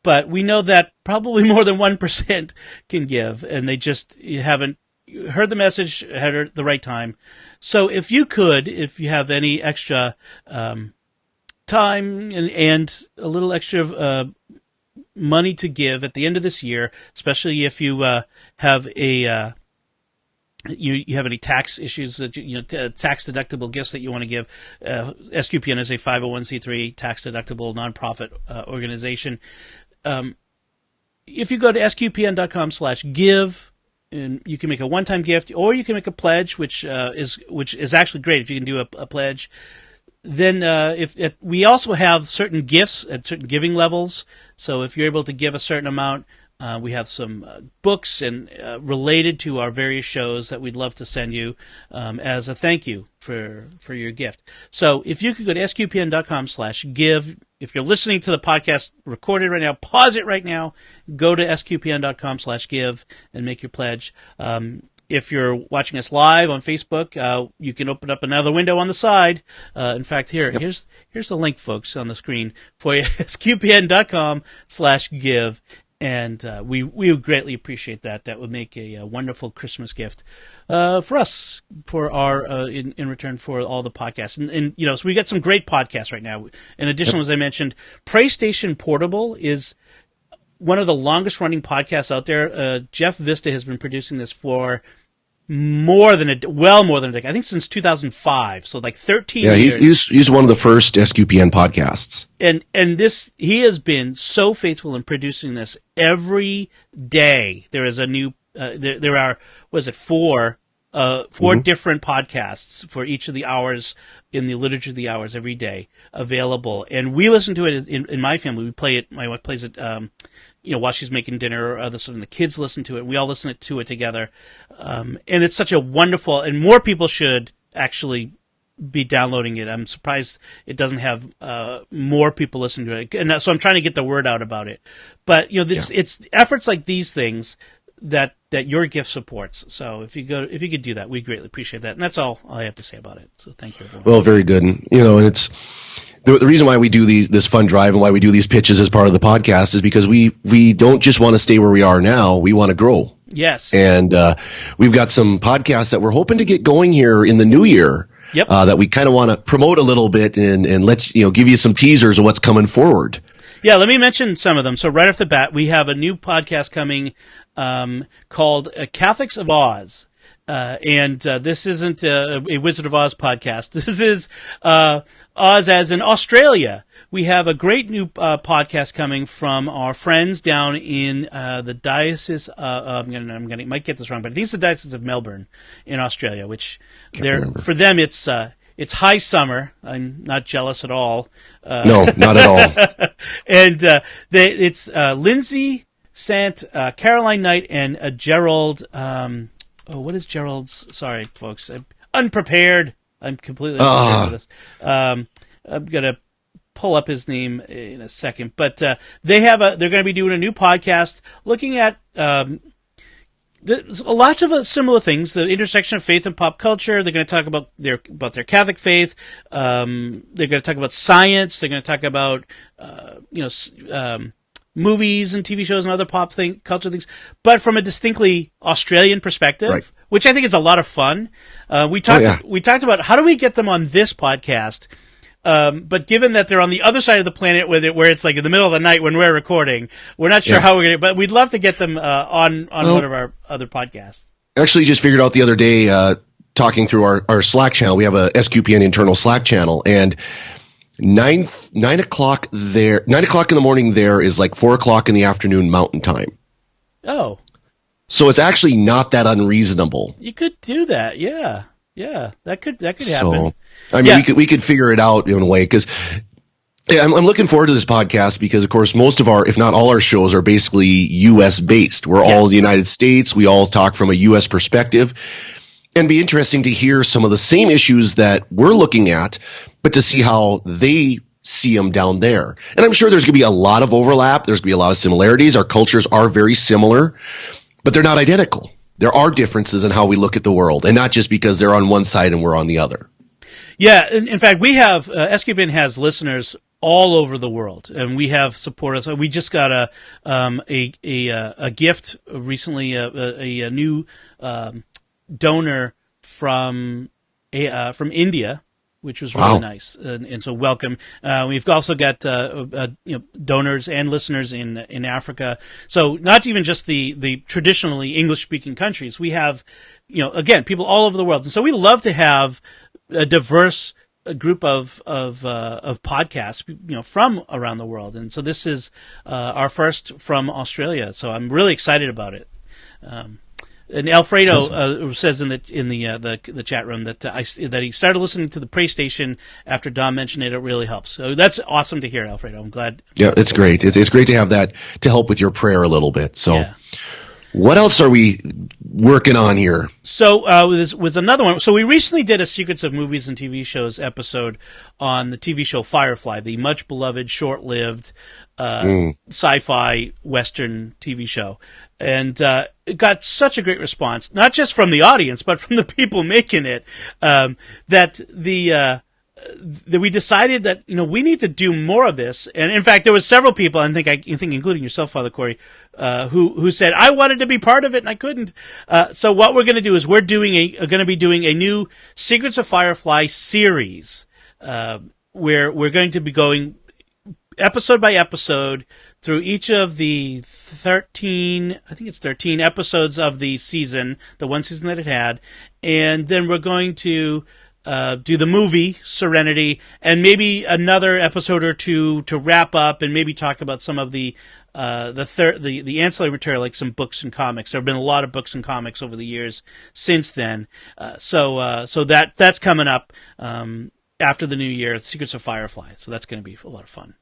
but we know that probably more than 1% can give, and they just haven't heard the message at the right time. So if you have any extra time and a little extra money to give at the end of this year, especially if you have you have any tax issues that tax deductible gifts that you want to give. SQPN is a 501c3 tax deductible nonprofit organization. If you go to sqpn.com/give, and you can make a one-time gift, or you can make a pledge, which is actually great if you can do a pledge. Then if we also have certain gifts at certain giving levels, so if you're able to give a certain amount, we have some books and related to our various shows that we'd love to send you as a thank you for your gift. So if you could go to sqpn.com/give. If you're listening to the podcast recorded right now, pause it right now, go to sqpn.com/give and make your pledge. If you're watching us live on Facebook, you can open up another window on the side. In fact, here's the link, folks, on the screen for you. sqpn.com/give. And we would greatly appreciate that. That would make a wonderful Christmas gift for us, for our in return for all the podcasts. And so we got some great podcasts right now. In addition, as I mentioned, PlayStation Portable is one of the longest running podcasts out there. Jeff Vista has been producing this for more than a decade. I think since 2005, so like 13 years. Yeah, he's one of the first SQPN podcasts. And he has been so faithful in producing this every day. There is a new there are four different podcasts for each of the hours in the Liturgy of the Hours every day available, and we listen to it in my family. We play it. My wife plays it. While she's making dinner, or the kids listen to it. We all listen to it together, and it's such a wonderful. And more people should actually be downloading it. I'm surprised it doesn't have more people listening to it, and so I'm trying to get the word out about it. But it's efforts like these things that your gift supports. So if you could do that, we greatly appreciate that. And that's all I have to say about it. So thank you, everyone. Well, very good. And it's. The reason why we do this fund drive and why we do these pitches as part of the podcast is because we don't just want to stay where we are now. We want to grow. Yes. And we've got some podcasts that we're hoping to get going here in the new year. Yep. That we kind of want to promote a little bit and let give you some teasers of what's coming forward. Yeah, let me mention some of them. So right off the bat, we have a new podcast coming called Catholics of Oz. And this isn't a Wizard of Oz podcast. This is Oz as in Australia, we have a great new podcast coming from our friends down in the diocese. Might get this wrong, but I think it's the Diocese of Melbourne in Australia. Which for them it's high summer. I'm not jealous at all. No, not at all. And it's Lindsay Sant, Caroline Knight, and Gerald. What is Gerald's? Sorry, folks, I'm unprepared. I'm completely unprepared for this. I'm gonna pull up his name in a second, but they're going to be doing a new podcast looking at lots of similar things, the intersection of faith and pop culture. They're going to talk about their Catholic faith. They're going to talk about science. They're going to talk about movies and TV shows and other pop culture things, but from a distinctly Australian perspective, right, which I think is a lot of fun. We talked about how do we get them on this podcast. But given that they're on the other side of the planet where it's like in the middle of the night when we're recording, we're not sure how we're going to, but we'd love to get them on one of our other podcasts. Actually just figured out the other day, talking through our Slack channel, we have a SQPN internal Slack channel, and 9 o'clock in the morning there is like 4 o'clock in the afternoon Mountain Time. Oh. So it's actually not that unreasonable. You could do that. Yeah. Yeah. That could happen. So, I mean, we could figure it out in a way, because I'm looking forward to this podcast because, of course, most of our, if not all our shows are basically U.S. based. We're all in the United States. We all talk from a U.S. perspective. And it'd be interesting to hear some of the same issues that we're looking at, but to see how they see them down there. And I'm sure there's going to be a lot of overlap. There's going to be a lot of similarities. Our cultures are very similar, but they're not identical. There are differences in how we look at the world, and not just because they're on one side and we're on the other. Yeah, in fact, we have SQPN has listeners all over the world, and we have supporters. We just got a gift recently, a new donor from India, which was really nice, and so welcome. We've also got donors and listeners in Africa. So not even just the traditionally English speaking countries. We have, again, people all over the world, and so we love to have a diverse group of podcasts, from around the world. And so this is our first from Australia. So I'm really excited about it. And Alfredo says in the chat room that he started listening to the Pray Station after Dom mentioned it. It really helps. So that's awesome to hear, Alfredo. I'm glad. Yeah, it's great. It's great to have that to help with your prayer a little bit. So. Yeah. What else are we working on here? So was another one. So we recently did a Secrets of Movies and TV Shows episode on the TV show Firefly, the much beloved, short-lived sci-fi Western TV show. And it got such a great response, not just from the audience, but from the people making it, that we decided that we need to do more of this. And in fact, there was several people, I think including yourself, Father Corey, who said I wanted to be part of it and I couldn't. So what we're going to do is we're going to be doing a new Secrets of Firefly series, where we're going to be going episode by episode through each of the 13 episodes of the season, the one season that it had, and then we're going to do the movie Serenity, and maybe another episode or two to wrap up, and maybe talk about some of the ancillary material, like some books and comics. There have been a lot of books and comics over the years since then. So that's coming up after the new year, Secrets of Firefly. So that's going to be a lot of fun.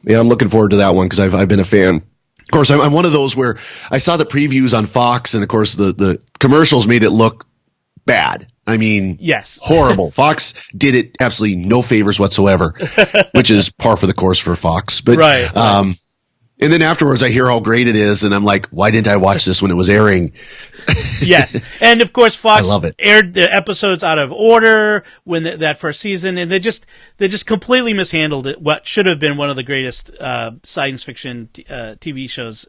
Yeah, I'm looking forward to that one because I've been a fan. Of course, I'm one of those where I saw the previews on Fox, and of course the commercials made it look bad. I mean, yes, horrible. Fox did it absolutely no favors whatsoever, which is par for the course for Fox. But right. And then afterwards, I hear how great it is, and I'm like, why didn't I watch this when it was airing? Yes, and of course, Fox aired the episodes out of order when that first season, and they just completely mishandled it. What should have been one of the greatest science fiction TV shows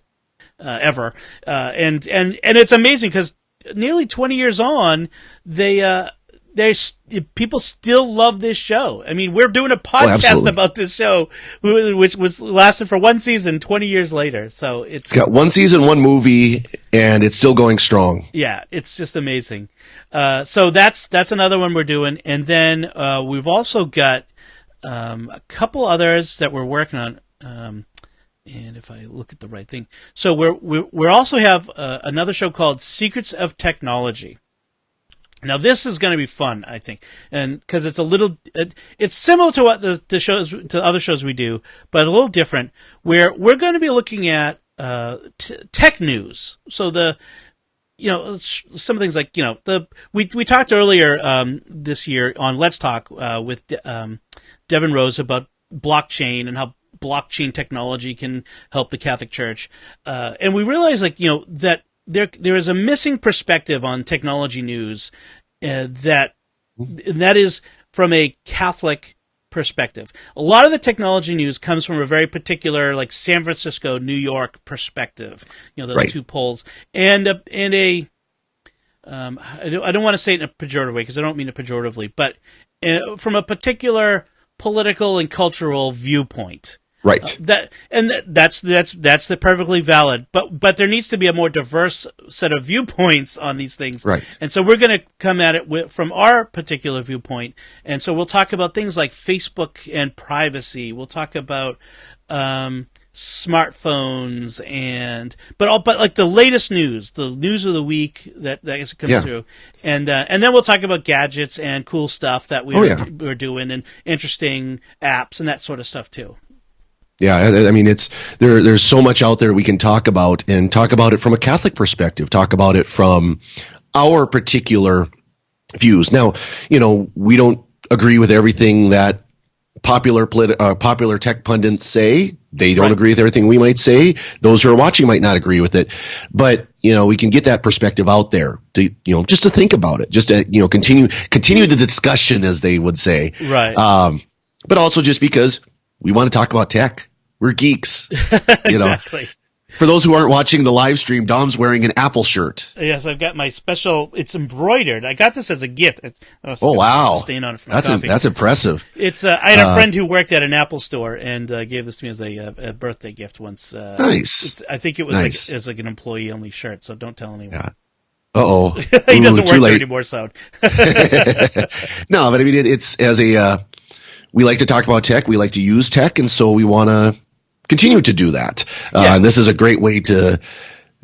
ever, and it's amazing because nearly 20 years on, people still love this show. I mean, we're doing a podcast about this show, which was lasted for one season 20 years later. So it's got one season, one movie, and it's still going strong. Yeah, it's just amazing. So that's another one we're doing. And then we've also got a couple others that we're working on. And if I look at the right thing, so we also have another show called Secrets of Technology. Now this is going to be fun, I think, and because it's it's similar to what the shows to other shows we do, but a little different. Where we're going to be looking at tech news. So some things like we talked earlier this year on Let's Talk with Devin Rose about blockchain and how blockchain technology can help the Catholic Church, and we realized that there is a missing perspective on technology news that is from a Catholic perspective. A lot of the technology news comes from a very particular, like San Francisco, New York perspective. Those Right. two poles, and I don't want to say it in a pejorative way because I don't mean it pejoratively, but from a particular political and cultural viewpoint. Right. That's the perfectly valid, but there needs to be a more diverse set of viewpoints on these things. Right. And so we're going to come at it from our particular viewpoint. And so we'll talk about things like Facebook and privacy. We'll talk about smartphones but like the latest news, the news of the week that comes through, and then we'll talk about gadgets and cool stuff that we're doing and interesting apps and that sort of stuff too. Yeah, I mean, there's so much out there we can talk about, and talk about it from a Catholic perspective, talk about it from our particular views. Now, we don't agree with everything that popular tech pundits say. They don't agree with everything we might say. Those who are watching might not agree with it, but we can get that perspective out there to just to think about it, just to continue the discussion, as they would say. Right. But also just because we want to talk about tech. We're geeks. Exactly. For those who aren't watching the live stream, Dom's wearing an Apple shirt. Yes, I've got my special. It's embroidered. I got this as a gift. Oh wow! Stain on it from coffee. That's impressive. It's. I had a friend who worked at an Apple store and gave this to me as a birthday gift once. Nice. I think it was as an employee only shirt. So don't tell anyone. Yeah. Uh-oh. He doesn't work there anymore. So. No, but I mean it's as a. We like to talk about tech. We like to use tech, and so we want to continue to do that. And this is a great way to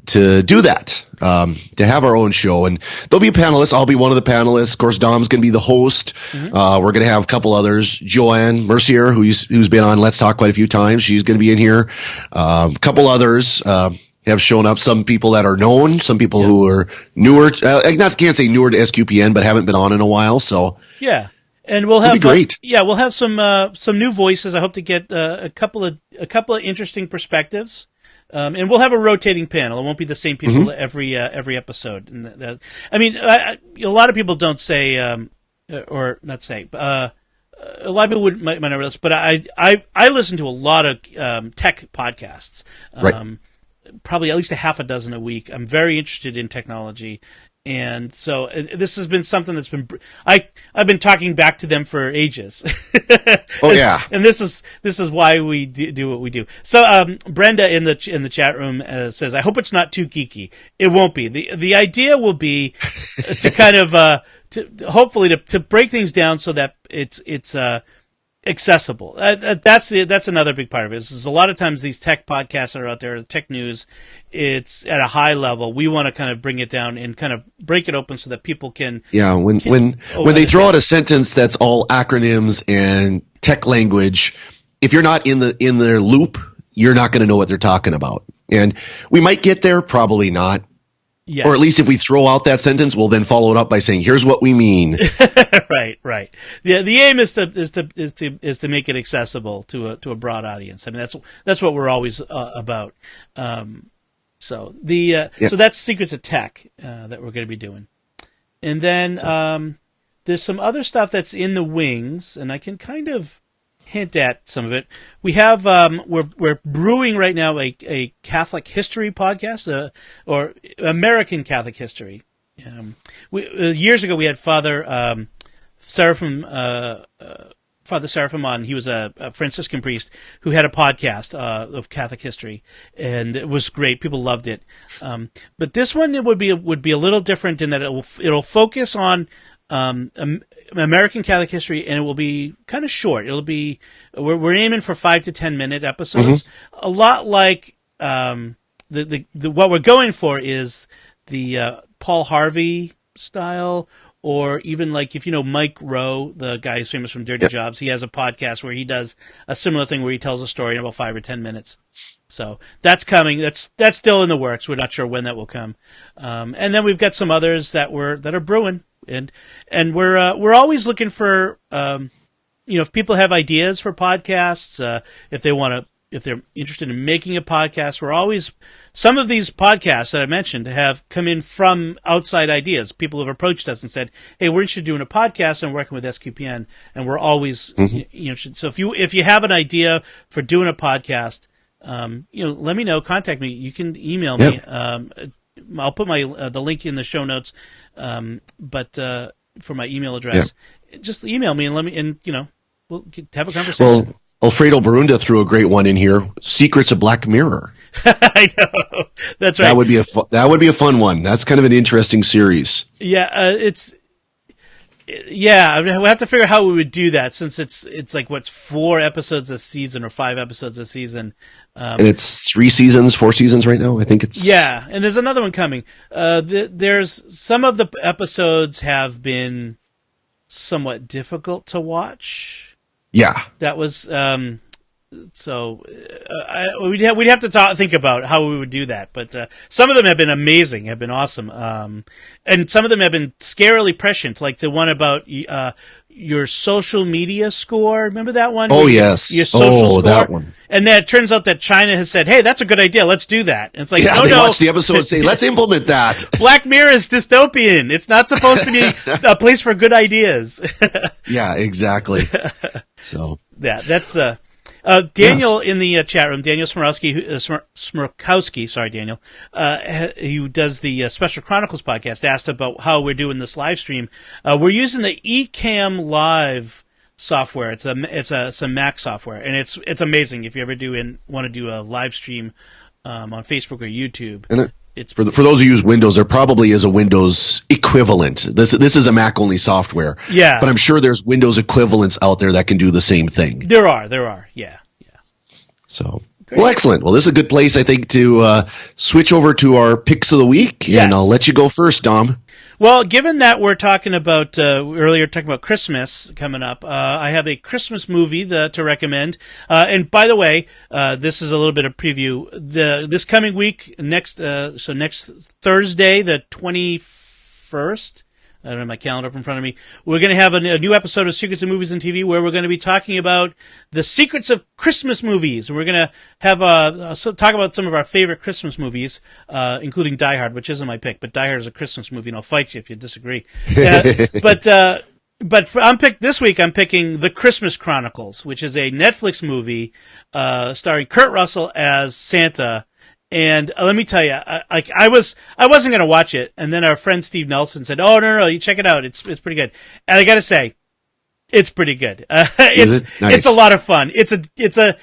do that, to have our own show. And there'll be panelists. I'll be one of the panelists. Of course, Dom's going to be the host. Mm-hmm. We're going to have a couple others. Joanne Mercier, who's been on Let's Talk quite a few times. She's going to be in here. A couple others have shown up. Some people that are known, some people who are newer. Can't say newer to SQPN, but haven't been on in a while. So yeah. And we'll have great. We'll have some new voices. I hope to get a couple of interesting perspectives, and we'll have a rotating panel. It won't be the same people every episode. And a lot of people don't say, or not say. A lot of people might not realize, but I listen to a lot of tech podcasts. Right. Probably at least a half a dozen a week. I'm very interested in technology. And so this has been something that's been I've been talking back to them for ages. Oh yeah, and this is why we do what we do. So Brenda in the chat room says, "I hope it's not too geeky." It won't be. The idea will be to kind of to hopefully to break things down so that it's accessible. That's another big part of it. Is a lot of times these tech podcasts that are out there, tech news, it's at a high level. We want to kind of bring it down and kind of break it open so that people can. Yeah, when they throw out a sentence that's all acronyms and tech language, if you're not in their loop, you're not going to know what they're talking about. And we might get there, probably not. Yes. Or at least if we throw out that sentence, we'll then follow it up by saying, "Here's what we mean." Right. The aim is to make it accessible to a broad audience. I mean, that's what we're always about. So that's Secrets of Tech that we're going to be doing, and then there's some other stuff that's in the wings, and I can kind of hint at some of it. We have we're brewing right now a Catholic history podcast, or American Catholic history. Years ago we had Father Seraphim on. He was a Franciscan priest who had a podcast of Catholic history, and it was great. People loved it. But this one would be a little different in that it'll focus on American Catholic history, and it will be kind of short. It'll be we're aiming for 5 to 10 minute episodes. A lot like the what we're going for is the Paul Harvey style, or even like if you know Mike Rowe, the guy who's famous from Dirty Jobs, he has a podcast where he does a similar thing where he tells a story in about 5 or 10 minutes. So that's coming. That's still in the works. We're not sure when that will come. And then we've got some others that are brewing, and we're always looking for if people have ideas for podcasts, if they're interested in making a podcast, some of these podcasts that I mentioned have come in from outside ideas. People have approached us and said, "Hey, we're interested in doing a podcast and working with SQPN," and we're always so if you have an idea for doing a podcast, let me know. Contact me. You can email me. I'll put the link in the show notes. But for my email address, just email me and we'll have a conversation. Well, Alfredo Barunda threw a great one in here. Secrets of Black Mirror. I know. That's right. That would be a fun one. That's kind of an interesting series. Yeah, we'll have to figure out how we would do that, since it's like 4 episodes a season or 5 episodes a season. And it's 4 seasons right now. I think it's and there's another one coming. There's some of the episodes have been somewhat difficult to watch. Yeah, that was we'd have to think about how we would do that. But some of them have been amazing, have been awesome, and some of them have been scarily prescient, like the one about your social media score. Remember that one? Oh, yes. Your social score. That one. And then it turns out that China has said, "Hey, that's a good idea. Let's do that." And it's like, they watch the episode and say, "Let's implement that." Black Mirror is dystopian. It's not supposed to be a place for good ideas. Yeah, exactly. So that's Daniel in the chat room. Daniel Smrokowski, sorry, Daniel, who does the Special Chronicles podcast, asked about how we're doing this live stream. We're using the Ecamm Live software. It's a Mac software, and it's amazing. If you ever want to do a live stream on Facebook or YouTube, and it's for those who use Windows, there probably is a Windows equivalent. This is a Mac only software. Yeah, but I'm sure there's Windows equivalents out there that can do the same thing. There are. Yeah. So. Great. Well, excellent. Well, this is a good place, I think, to switch over to our picks of the week, and I'll let you go first, Dom. Well, given that we're talking about earlier talking about Christmas coming up, I have a Christmas movie to recommend. And by the way, this is a little bit of preview. This coming week, next Thursday, the 21st. I don't have my calendar up in front of me. We're going to have a new episode of Secrets of Movies and TV where we're going to be talking about the secrets of Christmas movies. We're going to have talk about some of our favorite Christmas movies, including Die Hard, which isn't my pick, but Die Hard is a Christmas movie, and I'll fight you if you disagree. This week I'm picking The Christmas Chronicles, which is a Netflix movie starring Kurt Russell as Santa. And let me tell you, I wasn't going to watch it, and then our friend Steve Nelson said, "Oh no, you check it out. It's pretty good." And I got to say, it's pretty good. It's a lot of fun. It's a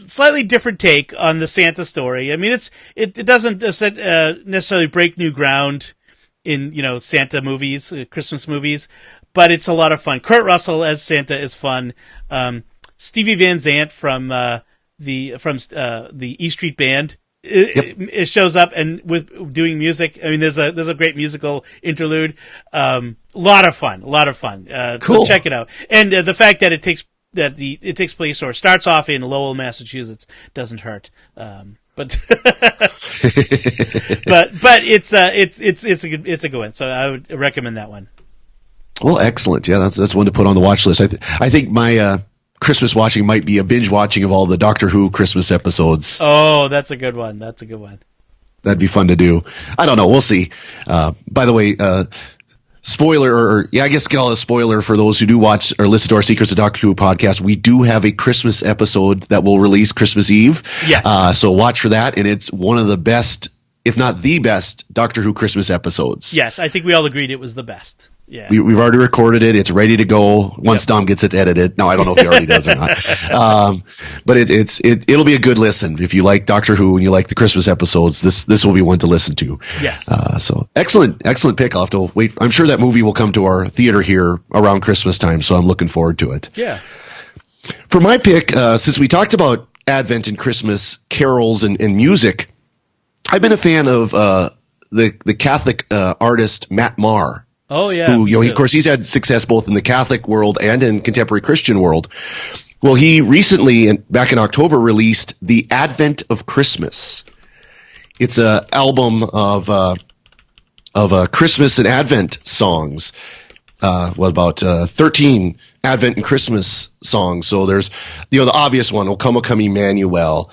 slightly different take on the Santa story. I mean, it doesn't necessarily break new ground in Santa movies, Christmas movies, but it's a lot of fun. Kurt Russell as Santa is fun. Stevie Van Zandt from the E Street Band it shows up and with doing music. I mean, there's a great musical interlude. Lot of fun. Cool. So check it out. And the fact that it takes place or starts off in Lowell, Massachusetts doesn't hurt. But it's a good one. So I would recommend that one. Well, excellent. Yeah, that's one to put on the watch list. I think my Christmas watching might be a binge watching of all the Doctor Who Christmas episodes. Oh, that's a good one. That'd be fun to do. I don't know. We'll see. By the way, spoiler, I guess call it a spoiler for those who do watch or listen to our Secrets of Doctor Who podcast. We do have a Christmas episode that will release Christmas Eve. Yes. So watch for that, and it's one of the best, if not the best, Doctor Who Christmas episodes. Yes, I think we all agreed it was the best. Yeah. We've already recorded it. It's ready to go once Dom gets it edited. No, I don't know if he already does or not. But it'll be a good listen. If you like Doctor Who and you like the Christmas episodes, this will be one to listen to. Yes. So excellent pick. I'll have to wait. I'm sure that movie will come to our theater here around Christmas time, so I'm looking forward to it. Yeah. For my pick, since we talked about Advent and Christmas carols and music, I've been a fan of the Catholic artist Matt Maher. Oh yeah. Who, of course, he's had success both in the Catholic world and in contemporary Christian world. Well, he recently, back in October, released The Advent of Christmas. It's an album of Christmas and Advent songs. About 13 Advent and Christmas songs. So there's, the obvious one, O Come, O Come, Emmanuel,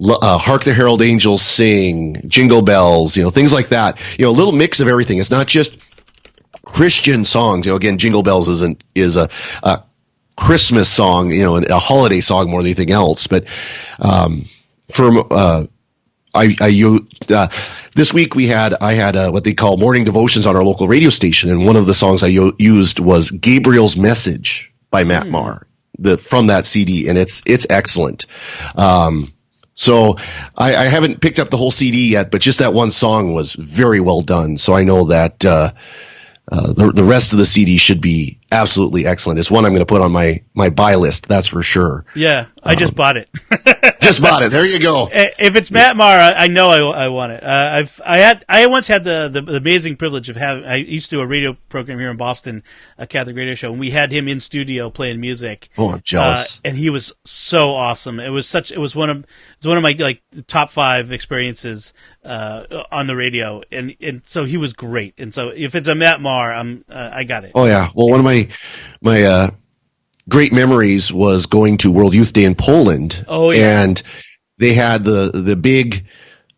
Hark the Herald Angels Sing, Jingle Bells, things like that. A little mix of everything. It's not just Christian songs. Again, Jingle Bells is a Christmas song, a holiday song more than anything else. But this week I had what they call morning devotions on our local radio station, and one of the songs I used was Gabriel's Message by Matt Maher, from that CD, and it's excellent. So I haven't picked up the whole CD yet, but just that one song was very well done. So I know that the rest of the CD should be absolutely excellent. It's one I'm going to put on my buy list, that's for sure. Yeah, I just bought it. Just bought it. There you go. If it's Matt Maher, I know I want it. I once had the amazing privilege of having. I used to do a radio program here in Boston, a Catholic radio show, and we had him in studio playing music. Oh, I'm jealous. And he was so awesome. It was one of my top 5 experiences on the radio, and so he was great. And so if it's a Matt Maher, I got it. Oh yeah. Well, one of my great memories was going to World Youth Day in Poland. Oh yeah. And they had the big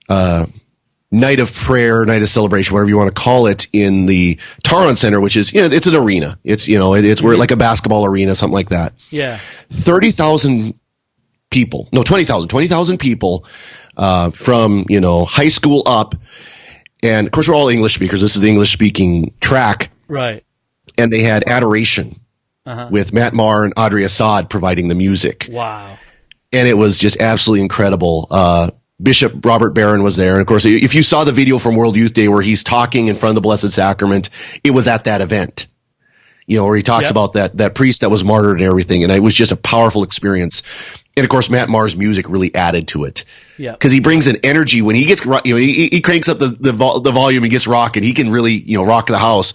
night of prayer, night of celebration, whatever you want to call it, in the Taron Center, which is it's an arena. It's it's where like a basketball arena, something like that. Yeah. 30,000 people. No, 20,000 people from high school up. And of course we're all English speakers. This is the English speaking track. Right. And they had adoration with Matt Maher and Audrey Assad providing the music. Wow. And it was just absolutely incredible. Bishop Robert Barron was there. And of course, if you saw the video from World Youth Day where he's talking in front of the Blessed Sacrament, it was at that event, where he talks about that priest that was martyred and everything. And it was just a powerful experience. And of course, Matt Maher's music really added to it. Yeah. Because he brings an energy when he gets, he cranks up the volume and gets rocking. He can really, rock the house.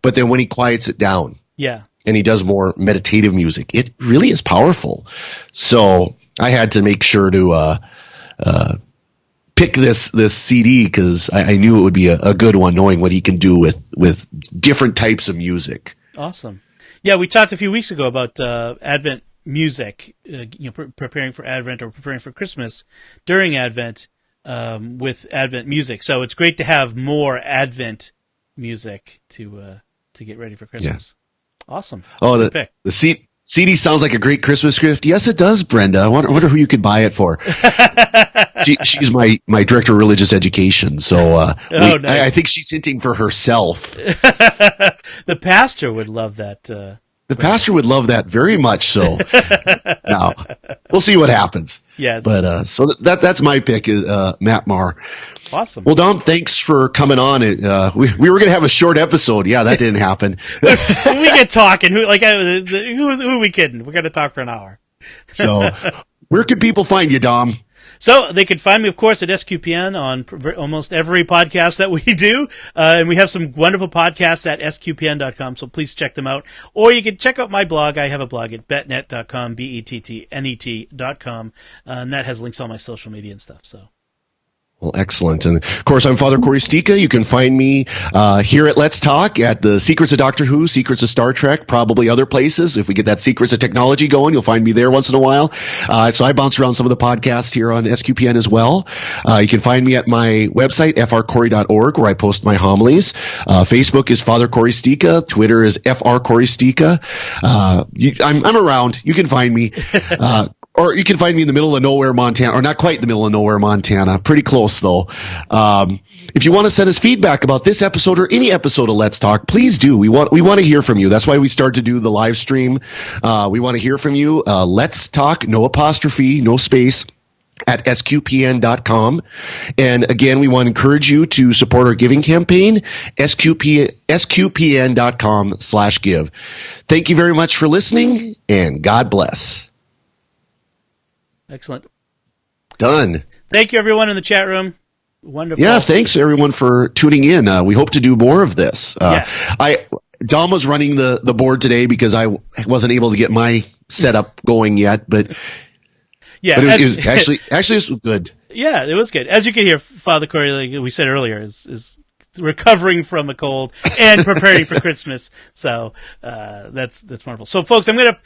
But then when he quiets it down. Yeah. And he does more meditative music, it really is powerful. So I had to make sure to pick this CD because I knew it would be a good one, knowing what he can do with different types of music. Awesome. Yeah, we talked a few weeks ago about Advent music, preparing for Advent or preparing for Christmas during Advent with Advent music. So it's great to have more Advent music to get ready for Christmas. Yeah. Awesome. Oh, the CD sounds like a great Christmas gift. Yes, it does, Brenda. I wonder who you could buy it for. She's my director of religious education, so nice. I think she's hinting for herself. The pastor would love that. The pastor would love that very much. So now we'll see what happens. Yes. But so that's my pick, Matt Maher. Awesome. Well, Dom, thanks for coming on. We were going to have a short episode. Yeah, that didn't happen. We get talking. Who are we kidding? We're going to talk for an hour. So where can people find you, Dom? So they can find me, of course, at SQPN on almost every podcast that we do. And we have some wonderful podcasts at sqpn.com, so please check them out. Or you can check out my blog. I have a blog at bettnet.com, bettnet.com, and that has links to all my social media and stuff. So. Well, excellent. And of course, I'm Father Corey Stika. You can find me here at Let's Talk, at the Secrets of Doctor Who, Secrets of Star Trek, probably other places. If we get that Secrets of Technology going, you'll find me there once in a while. So I bounce around some of the podcasts here on SQPN as well. You can find me at my website, frcorey.org, where I post my homilies. Facebook is Father Corey Stika. Twitter is FR Corey Stika. I'm around. You can find me. Or you can find me in the middle of nowhere, Montana, or not quite in the middle of nowhere, Montana. Pretty close, though. If you want to send us feedback about this episode or any episode of Let's Talk, please do. We want to hear from you. That's why we started to do the live stream. We want to hear from you. Let's Talk, no apostrophe, no space, at sqpn.com. And again, we want to encourage you to support our giving campaign, sqpn.com/give. Thank you very much for listening, and God bless. Excellent. Done. Thank you, everyone in the chat room. Wonderful. Yeah, thanks everyone for tuning in. We hope to do more of this. Yes. Dom was running the board today because I wasn't able to get my setup going yet, but yeah, but it was actually this was good. Yeah, it was good. As you can hear, Father Corey, like we said earlier, is recovering from a cold and preparing for Christmas. So that's wonderful. So, folks, I'm gonna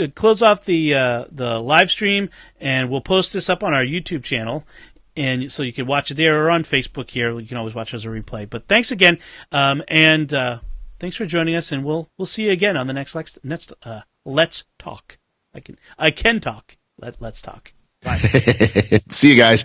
close off the live stream, and we'll post this up on our YouTube channel, and so you can watch it there or on Facebook. Here, you can always watch it as a replay. But thanks again, and thanks for joining us, and we'll see you again on the next Let's Talk. I can talk. Let's talk. Bye. See you guys.